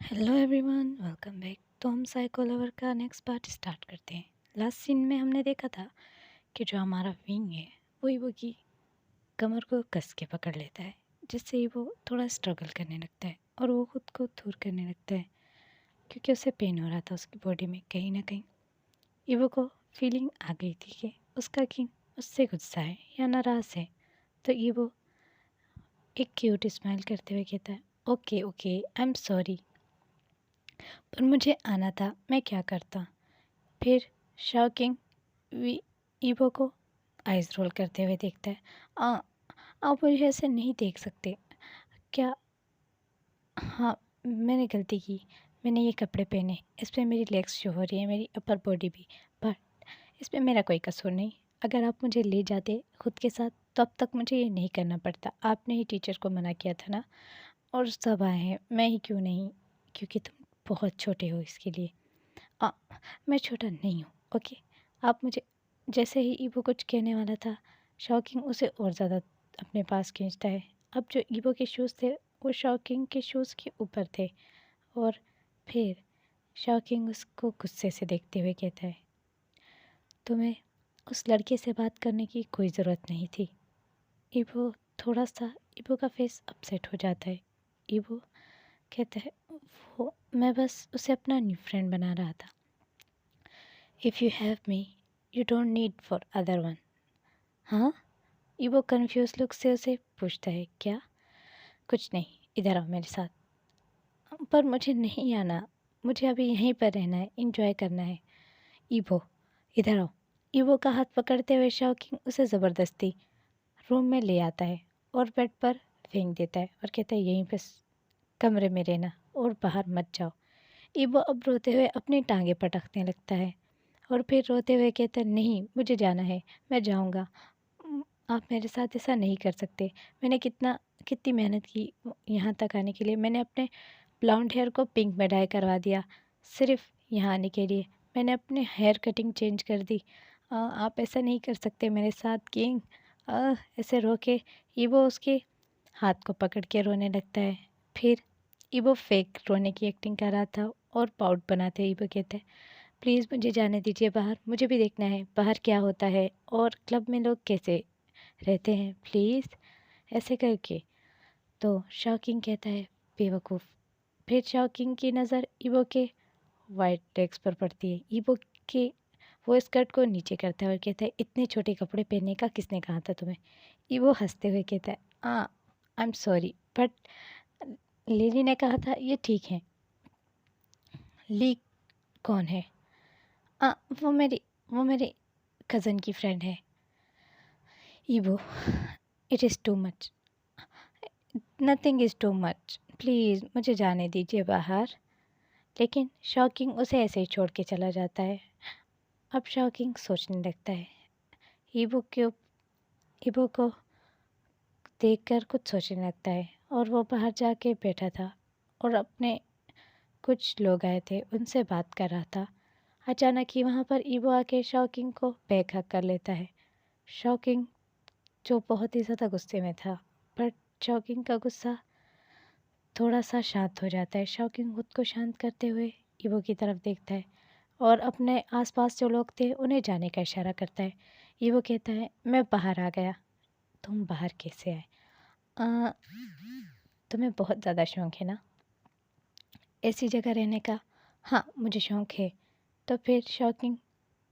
Hello everyone, welcome back. तो हम psycho lover का नेक्स्ट पार्ट स्टार्ट करते हैं। लास्ट सीन में हमने देखा था कि जो हमारा विंग है वो ईवो की कमर को कस के पकड़ लेता है, जिससे वो थोड़ा स्ट्रगल करने लगता है और वो खुद को दूर करने लगता है, क्योंकि उसे पेन हो रहा था उसकी बॉडी में। कहीं ना कहीं ईवो को फीलिंग आ गई थी कि उसका किंग उससे गुस्सा है या नाराज़ है। तो ईवो एक क्यूट स्माइल करते हुए कहता है, okay okay, I am sorry, पर मुझे आना था, मैं क्या करता। फिर शॉकिंग ईवो को आइज रोल करते हुए देखता है। आ, आप मुझे ऐसे नहीं देख सकते क्या? हाँ, मैंने गलती की। मैंने ये कपड़े पहने, इस पर मेरी लेग्स शो हो रही है, मेरी अपर बॉडी भी, पर इस पर मेरा कोई कसूर नहीं। अगर आप मुझे ले जाते खुद के साथ तो अब तक मुझे ये नहीं करना पड़ता। आपने ही टीचर को मना किया था ना, और सब आए हैं, मैं ही क्यों नहीं? क्योंकि तुम बहुत छोटे हो इसके लिए। आ, मैं छोटा नहीं हूँ, ओके। आप मुझे, जैसे ही ईवो कुछ कहने वाला था, शॉकिंग उसे और ज़्यादा अपने पास खींचता है। अब जो ईवो के शूज़ थे वो शॉकिंग के शूज़ के ऊपर थे, और फिर शॉकिंग उसको गुस्से से देखते हुए कहता है, तुम्हें उस लड़के से बात करने की कोई ज़रूरत नहीं थी। ईवो थोड़ा सा, ईवो का फेस अपसेट हो जाता है। ईवो कहता है, वो मैं बस उसे अपना न्यू फ्रेंड बना रहा था। If you have me you don't need for other one. हाँ? ईवो कन्फ्यूज लुक से उसे पूछता है, क्या? कुछ नहीं, इधर आओ मेरे साथ। पर मुझे नहीं आना, मुझे अभी यहीं पर रहना है, इंजॉय करना है। ईवो, इधर आओ। ईवो का हाथ पकड़ते हुए शॉकिंग उसे ज़बरदस्ती रूम में ले आता है और बेड पर फेंक देता है और कहता है, यहीं पर कमरे में रहना और बाहर मत जाओ। ईवो अब रोते हुए अपनी टांगें पटकने लगता है और फिर रोते हुए कहता है, नहीं मुझे जाना है, मैं जाऊंगा। आप मेरे साथ ऐसा नहीं कर सकते। मैंने कितनी मेहनत की यहाँ तक आने के लिए। मैंने अपने ब्लॉन्ड हेयर को पिंक में डाई करवा दिया सिर्फ यहाँ आने के लिए। मैंने अपने हेयर कटिंग चेंज कर दी। आप ऐसा नहीं कर सकते मेरे साथ किंग। ऐसे रो के ईवो उसके हाथ को पकड़ के रोने लगता है। फिर ईवो फेक रोने की एक्टिंग कर रहा था और पाउट बनाते ईवो कहता है, प्लीज़ मुझे जाने दीजिए बाहर, मुझे भी देखना है बाहर क्या होता है और क्लब में लोग कैसे रहते हैं, प्लीज़, ऐसे करके। तो शॉकिंग कहता है, बेवकूफ़। फिर शॉकिंग की नज़र ईवो के वाइट लेग्स पर पड़ती है। ईवो के वो स्कर्ट को नीचे करता है और कहता है, इतने छोटे कपड़े पहनने का किसने कहा था तुम्हें? ईवो हंसते हुए कहता है, I am sorry, but lily ने कहा था ये ठीक है। ली कौन है? आ, वो मेरी कज़न की फ्रेंड है। Evo, it is too much, nothing is too much, please मुझे जाने दीजिए बाहर। लेकिन शॉकिंग उसे ऐसे ही छोड़ के चला जाता है। अब शॉकिंग सोचने लगता है, ईवो क्यों, ईवो को देखकर कुछ सोचने लगता है, और वो बाहर जाके बैठा था और अपने कुछ लोग आए थे उनसे बात कर रहा था। अचानक ही वहाँ पर ईवो आके शॉकिंग को बैक हक कर लेता है। शॉकिंग जो बहुत ही ज़्यादा गुस्से में था, पर शॉकिंग का गुस्सा थोड़ा सा शांत हो जाता है। शॉकिंग खुद को शांत करते हुए ईवो की तरफ देखता है और अपने आसपास जो लोग थे उन्हें जाने का इशारा करता है। ईवो कहता है, मैं बाहर आ गया। तुम बाहर कैसे आए? आ, तुम्हें बहुत ज़्यादा शौक है ना ऐसी जगह रहने का? हाँ, मुझे शौक है। तो फिर शॉकिंग,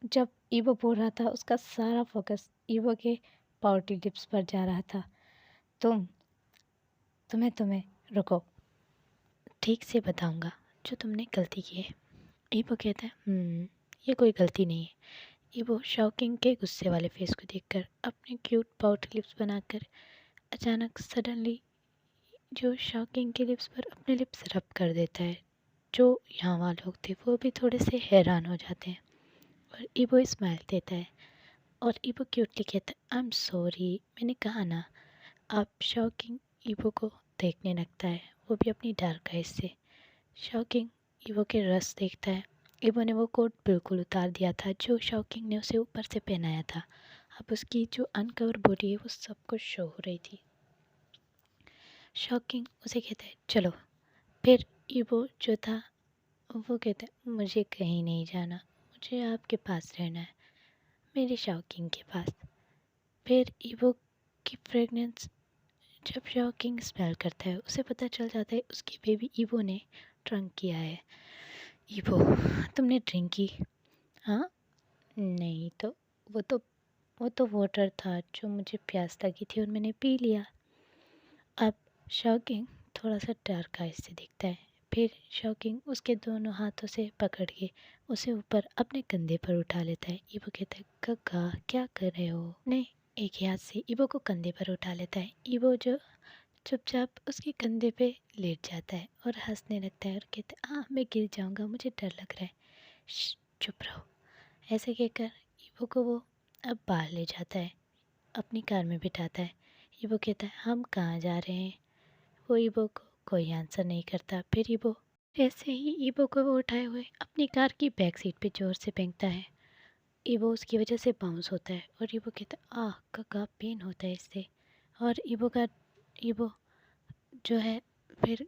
जब ईवो बोल रहा था उसका सारा फोकस ईवो के पाउटी लिप्स पर जा रहा था। तुम तुम्हें रुको, ठीक से बताऊंगा जो तुमने गलती की है। ईवो कहता है, ये कोई गलती नहीं है। ईवो शॉकिंग के गुस्से वाले फेस को देखकर अपने क्यूट पाउटी लिप्स बनाकर अचानक सडनली जो शॉकिंग के लिप्स पर अपने लिप्स रब कर देता है। जो यहाँ वहाँ लोग थे वो भी थोड़े से हैरान हो जाते हैं और ईवो स्माइल देता है और ईवो क्यूटली कहता है, आई एम सॉरी, मैंने कहा ना। आप शॉकिंग ईवो को देखने लगता है, वो भी अपनी डार्क आइज से। शॉकिंग ईवो के रस देखता है। ईवो ने वो कोट बिल्कुल उतार दिया था जो शॉकिंग ने उसे ऊपर से पहनाया था। अब उसकी जो अनकवर बॉडी है वो सब कुछ शो हो रही थी। शॉकिंग उसे कहता है, चलो। फिर ईवो जो था वो कहता है मुझे कहीं नहीं जाना, मुझे आपके पास रहना है, मेरे शॉकिंग के पास। फिर ईवो की फ्रेगनेंस जब शॉकिंग स्मेल करता है उसे पता चल जाता है उसकी बेबी ईवो ने ड्रंक किया है। ईवो, तुमने ड्रिंक की? हाँ, नहीं तो वो तो वाटर था जो मुझे प्यास लगी थी और मैंने पी लिया। अब शॉकिंग थोड़ा सा डार्क आइज से देखता है। फिर शॉकिंग उसके दोनों हाथों से पकड़ के उसे ऊपर अपने कंधे पर उठा लेता है। ईवो कहता है कक्का क्या कर रहे हो? नहीं, एक ही हाथ से ईवो को कंधे पर उठा लेता है। ईवो जो चुपचाप उसके कंधे पे लेट जाता है और हंसने लगता है और कहता है मैं गिर जाऊंगा, मुझे डर लग रहा है। चुप रहो। ऐसे कहकर ईवो को वो अब बाहर ले जाता है, अपनी कार में बिठाता है। ईवो कहता है हम कहाँ जा रहे हैं? वो ईवो को कोई आंसर नहीं करता। फिर ईवो ऐसे ही ईवो को वो उठाए हुए अपनी कार की बैक सीट पे जोर से फेंकता है। ईवो उसकी वजह से बाउंस होता है और ईवो कहता है कक्का पेन होता है इससे। और ईवो जो है फिर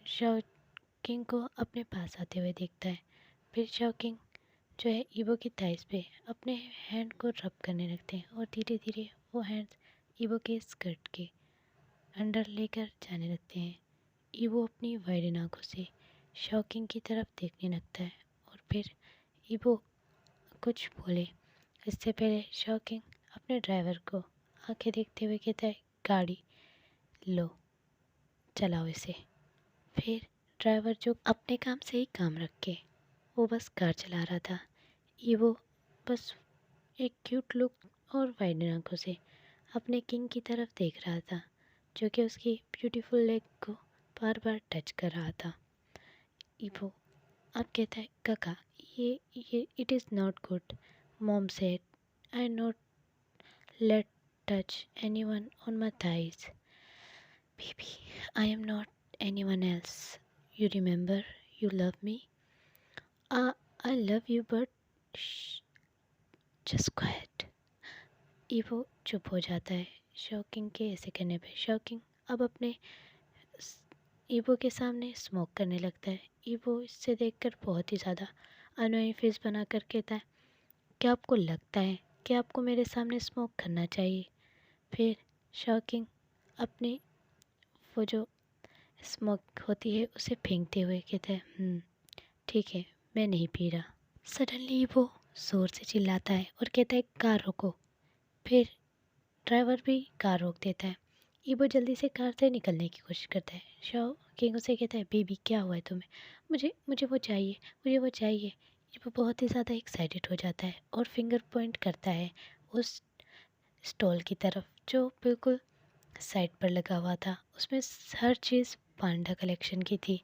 शॉकिंग को अपने पास आते हुए देखता है। फिर शॉकिंग जो है ईवो की थाइस पे अपने हैंड को रब करने लगते हैं और धीरे धीरे वो हैंड्स ईवो के स्कर्ट के अंदर लेकर जाने लगते हैं। ईवो अपनी वाइड आंखों से शॉकिंग की तरफ देखने लगता है और फिर ईवो कुछ बोले इससे पहले शॉकिंग अपने ड्राइवर को आंखें देखते हुए कहता है गाड़ी लो, चलाओ इसे। फिर ड्राइवर जो अपने काम से ही काम रख के वो बस कार चला रहा था, ईवो बस एक क्यूट लुक और वाइड आंखों से अपने किंग की तरफ देख रहा था जो कि उसकी ब्यूटीफुल लेग को बार बार टच कर रहा था। ईवो अब कहता है काका ये it is not good. Mom said I not let touch anyone on my thighs. Baby, I am not anyone else, you remember, you love me. I love you but just quite. Evo चुप हो जाता है shocking के ऐसे कहने पे। Shocking अब अपने ईवो के सामने स्मोक करने लगता है। ईवो इससे देखकर बहुत ही ज़्यादा अनोइंग फेस बना कर कहता है क्या आपको लगता है कि आपको मेरे सामने स्मोक करना चाहिए? फिर शॉकिंग अपनी वो जो स्मोक होती है उसे फेंकते हुए कहता है ठीक है, मैं नहीं पी रहा। सडनली वो ज़ोर से चिल्लाता है और कहता है कार रोको। फिर ड्राइवर भी कार रोक देता है। ईवो जल्दी से कार से निकलने की कोशिश करता है। शॉकिंग उसे कहता है बेबी क्या हुआ है तुम्हें? मुझे मुझे वो चाहिए, मुझे वो चाहिए। ईवो बहुत ही ज़्यादा एक्साइटेड हो जाता है और फिंगर पॉइंट करता है उस स्टॉल की तरफ जो बिल्कुल साइड पर लगा हुआ था। उसमें हर चीज़ पांडा कलेक्शन की थी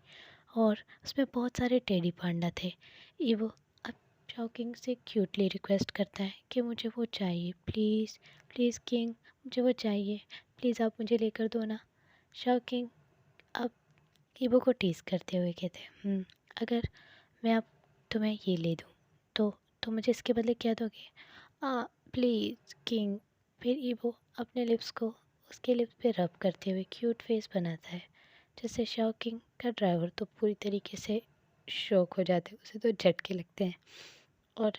और उसमें बहुत सारे टेडी पांडा थे। ईवो अब शॉकिंग से क्यूटली रिक्वेस्ट करता है कि मुझे वो चाहिए, प्लीज़ प्लीज़ किंग, मुझे वो चाहिए, प्लीज़ आप मुझे लेकर दो ना। शॉकिंग अब ईवो को टीज़ करते हुए कहते हैं अगर मैं अब तुम्हें ये ले दूँ तो तुम मुझे इसके बदले क्या दोगे? Please king. फिर ईवो अपने लिप्स को उसके लिप्स पे रब करते हुए क्यूट फेस बनाता है जिससे शॉकिंग का ड्राइवर तो पूरी तरीके से शॉक हो जाते हैं, उसे तो झटके लगते हैं। और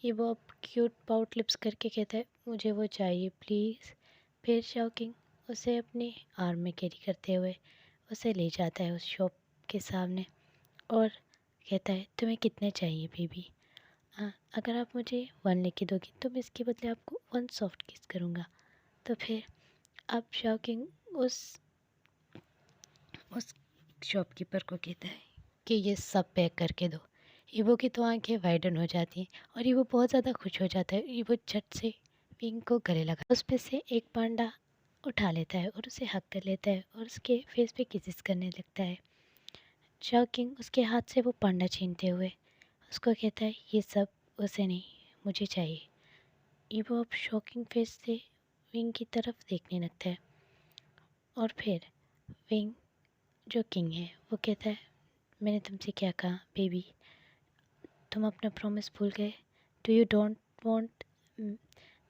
ईवो अब क्यूट पाउट लिप्स करके कहता है मुझे वो चाहिए प्लीज़। फिर शॉकिंग उसे अपने आर्म में कैरी करते हुए उसे ले जाता है उस शॉप के सामने और कहता है तुम्हें कितने चाहिए बेबी? अगर आप मुझे 1 लेके दोगी तो मैं इसके बदले आपको 1 सॉफ्ट किस करूँगा। तो फिर अब शॉकिंग उस शॉपकीपर को कहता है कि ये सब पैक करके दो। ईवो की तो आंखें वाइडन हो जाती हैं और ईवो बहुत ज़्यादा खुश हो जाता है। ईवो झट से विंग को गले लगा उस पे से एक पांडा उठा लेता है और उसे हक कर लेता है और उसके फेस पे किसिस करने लगता है। शॉकिंग उसके हाथ से वो पांडा छीनते हुए उसको कहता है ये सब उसे नहीं, मुझे चाहिए। ईवो अब शॉकिंग फेस से विंग की तरफ देखने लगता है और फिर विंग जो किंग है वो कहता है मैंने तुमसे क्या कहा बेबी, तुम अपना प्रॉमिस भूल गए? डू यू डोंट वांट,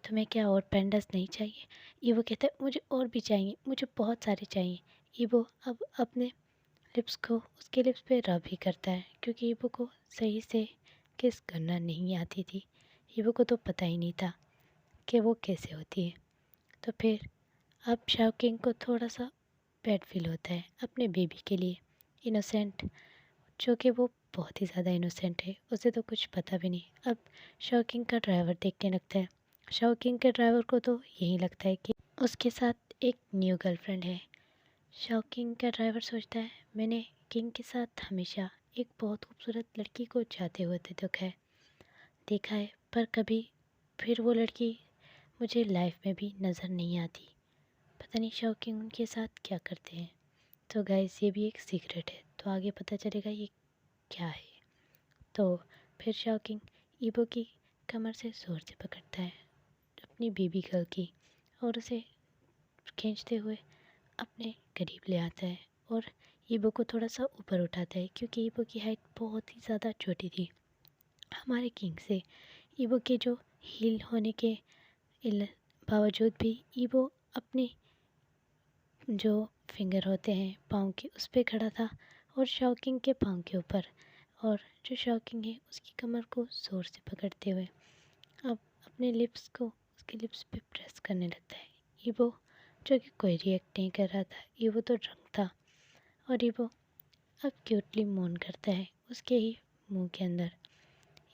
तुम्हें क्या और पैंडास नहीं चाहिए? ईवो कहता है मुझे और भी चाहिए, मुझे बहुत सारे चाहिए। ईवो अब अपने लिप्स को उसके लिप्स पे रब भी करता है, क्योंकि ईबो को सही से किस करना नहीं आती थी। ईबो को तो पता ही नहीं था कि वो कैसे होती है। तो फिर अब शाओकिंग को थोड़ा सा बैड फील होता है अपने बेबी के लिए, इनोसेंट, जो कि वो बहुत ही ज़्यादा इनोसेंट है, उसे तो कुछ पता भी नहीं। अब शाओकिंग का ड्राइवर देखने लगता है। शाओकिंग के ड्राइवर को तो यही लगता है कि उसके साथ एक न्यू गर्लफ्रेंड है। शाओकिंग का ड्राइवर सोचता है, मैंने किंग के साथ हमेशा एक बहुत खूबसूरत लड़की को जाते हुए देखा है, पर कभी फिर वो लड़की मुझे लाइफ में भी नज़र नहीं आती। पता नहीं शाओकिंग उनके साथ क्या करते हैं। तो गाइस, ये भी एक सीक्रेट है, तो आगे पता चलेगा ये क्या है। तो फिर शाओकिंग ईबो की कमर से ज़ोर से पकड़ता है अपनी बेबी गर्ल की, और उसे खींचते हुए अपने करीब ले आता है और ईबो को थोड़ा सा ऊपर उठाता है, क्योंकि ईबो की हाइट बहुत ही ज़्यादा छोटी थी हमारे किंग से। ईबो के जो हील होने के बावजूद भी ईबो अपने जो फिंगर होते हैं पाँव के, उस पर खड़ा था और शॉकिंग के पाँव के ऊपर, और जो शॉकिंग है उसकी कमर को ज़ोर से पकड़ते हुए अब अपने लिप्स को उसके लिप्स पे प्रेस करने लगता है। ईबो, जो कि कोई रिएक्ट नहीं कर रहा था, ईबो तो ड्रंक था, और ईबो अब क्यूटली मौन करता है उसके ही मुंह के अंदर।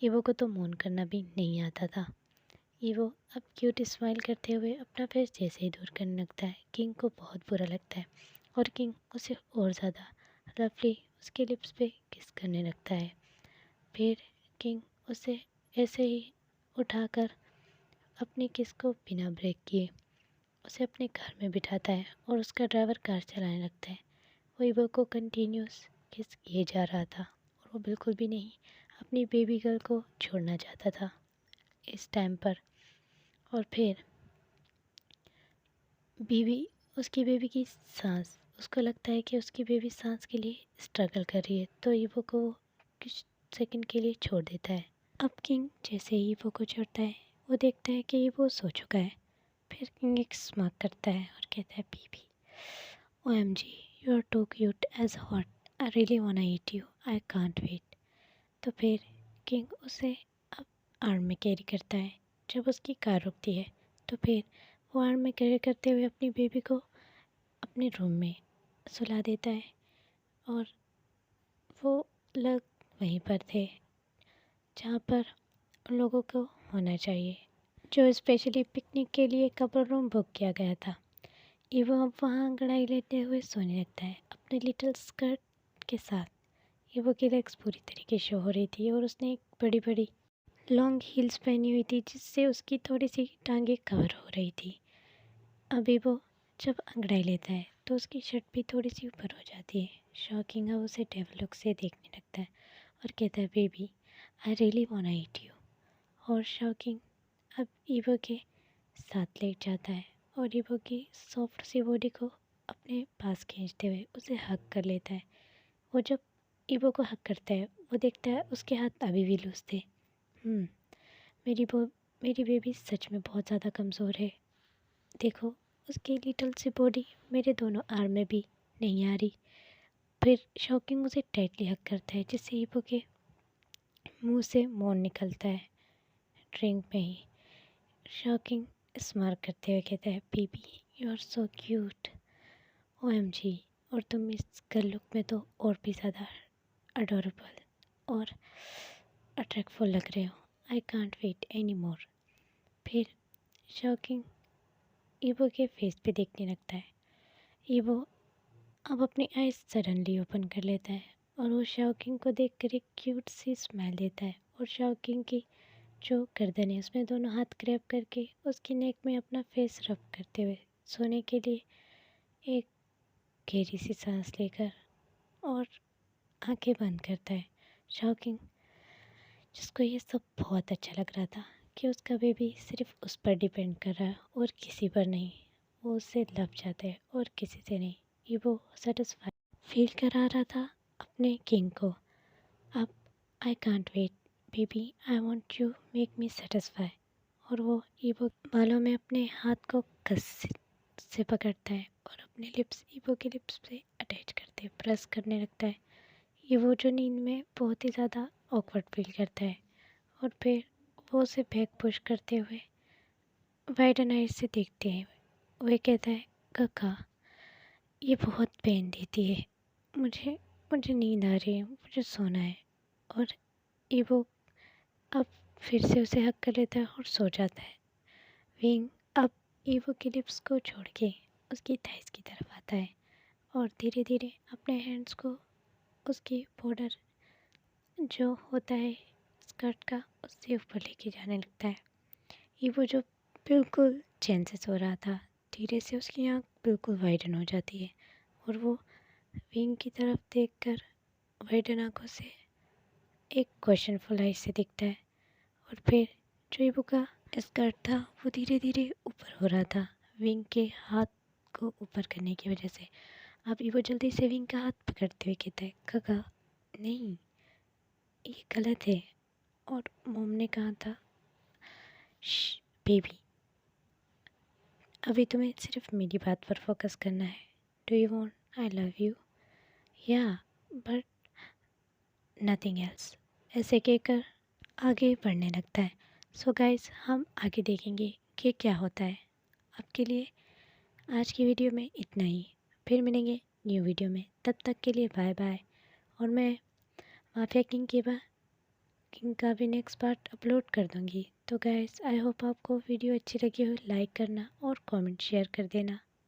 ईबो को तो मौन करना भी नहीं आता था। ईवो अब क्यूट स्माइल करते हुए अपना फेस जैसे ही दूर करने लगता है, किंग को बहुत बुरा लगता है, और किंग उसे और ज़्यादा रफली उसके लिप्स पे किस करने लगता है। फिर किंग उसे ऐसे ही उठाकर अपनी किस को बिना ब्रेक किए उसे अपने घर में बिठाता है, और उसका ड्राइवर कार चलाने लगता है। वो ईवो को कंटिन्यूस किस किए जा रहा था, और वो बिल्कुल भी नहीं अपनी बेबी गर्ल को छोड़ना चाहता था इस टाइम पर। और फिर उसकी बेबी की सांस, उसको लगता है कि उसकी बेबी सांस के लिए स्ट्रगल कर रही है, तो ईवो को कुछ सेकंड के लिए छोड़ देता है। अब किंग जैसे ही ईवो को छोड़ता है, वो देखता है कि ईवो सो चुका है। फिर किंग एक स्मार्क करता है और कहता है, baby, OMG, you are too cute as hot, I really wanna eat you, I can't wait. तो फिर किंग उसे अब आर्म में कैरी करता है। जब उसकी कार रुकती है, तो फिर वो आर्म में कैरी करते हुए अपनी बेबी को अपने रूम में सुला देता है, और वो लोग वहीं पर थे जहाँ पर उन लोगों को होना चाहिए, जो स्पेशली पिकनिक के लिए कपल रूम बुक किया गया था। ईवो अब वहाँ अंगड़ाई लेते हुए सोने लगता है अपने लिटिल स्कर्ट के साथ। ईवो की लेग्स पूरी तरीके शो हो रही थी, और उसने एक बड़ी बड़ी लॉन्ग हील्स पहनी हुई थी, जिससे उसकी थोड़ी सी टांगें कवर हो रही थी। अभी वो जब अंगड़ाई लेता है तो उसकी शर्ट भी थोड़ी सी ऊपर हो जाती है। शॉकिंग अब उसे डेविल लुक से देखने लगता है और कहता है, baby, I really wanna eat you. और शॉकिंग अब ईवो के साथ लेट जाता है, और ईवो की सॉफ्ट सी बॉडी को अपने पास खींचते हुए उसे हग कर लेता है। वो जब ईवो को हग करता है, वो देखता है उसके हाथ अभी भी लूज थे। मेरी मेरी बेबी सच में बहुत ज़्यादा कमज़ोर है। देखो, उसकी लिटिल सी बॉडी मेरे दोनों आर्म में भी नहीं आ रही। फिर शॉकिंग उसे टाइटली हग करता है, जिससे ईबो के मुंह से मौन निकलता है ड्रिंक में ही। शॉकिंग स्मार्ट करते हुए कहता है, baby, you are so cute, OMG, और तुम इस गर्ल लुक में तो और भी ज़्यादा अडोरेबल और अट्रैक्टफुल लग रहे हो, I can't wait any more. फिर शॉकिंग ईबो के फेस पे देखने लगता है। ईबो अब अपनी आइज़ सडनली ओपन कर लेता है, और वो शॉकिंग को देखकर एक क्यूट सी स्माइल देता है, और शॉकिंग की जो गर्दन है उसमें दोनों हाथ ग्रैब करके उसकी नेक में अपना फेस रब करते हुए सोने के लिए एक गहरी सी सांस लेकर और आंखें बंद करता है। शॉकिंग, जिसको ये सब बहुत अच्छा लग रहा था कि उसका बेबी सिर्फ उस पर डिपेंड कर रहा है और किसी पर नहीं, वो उससे लव जाता है और किसी से नहीं। ये वो सेटिस्फाई फील करा रहा था अपने किंग को। अब I can't wait, baby, I want you make me satisfy. और वो ईवो बालों में अपने हाथ को कस से पकड़ता है और अपने लिप्स ईवो के लिप्स से अटैच करते प्रेस करने लगता है। ईवो जो नींद में बहुत ही ज़्यादा ऑकवर्ड फील करता है और फिर वो उसे बैक पुश करते हुए वाइडन आइज से देखते हैं। वह कहता है, काका ये बहुत पेन देती है, मुझे मुझे नींद आ रही है, मुझे सोना है। और ईवो अब फिर से उसे हक कर लेता है और सो जाता है। विंग अब ईवो की लिप्स को छोड़ के उसकी थाइस की तरफ आता है और धीरे धीरे अपने हैंड्स को उसकी बॉर्डर जो होता है स्कर्ट का उससे ऊपर लेके जाने लगता है। ईवो जो बिल्कुल चैन से सो रहा था, धीरे से उसकी आँख बिल्कुल वाइडन हो जाती है और वो विंग की तरफ देखकर वाइडन आँखों से एक क्वेश्चनफुल आई से दिखता है। और फिर जो ईवो का स्कर्ट था वो धीरे धीरे ऊपर हो रहा था विंग के हाथ को ऊपर करने की वजह से। अब ईवो जल्दी से विंग का हाथ पकड़ते हुए कहता है, काका नहीं, ये गलत है। और मोम ने कहा था, बेबी अभी तुम्हें सिर्फ मेरी बात पर फोकस करना है। Do you want I love you? या बट नथिंग एल्स। ऐसे कहकर आगे बढ़ने लगता है। सो गाइस हम आगे देखेंगे कि क्या होता है। आपके लिए आज की वीडियो में इतना ही। फिर मिलेंगे न्यू वीडियो में, तब तक के लिए बाय बाय। और मैं माफिया किंग का भी नेक्स्ट पार्ट अपलोड कर दूँगी। तो गाइस आई होप आपको वीडियो अच्छी लगी हो, लाइक करना और कमेंट शेयर कर देना।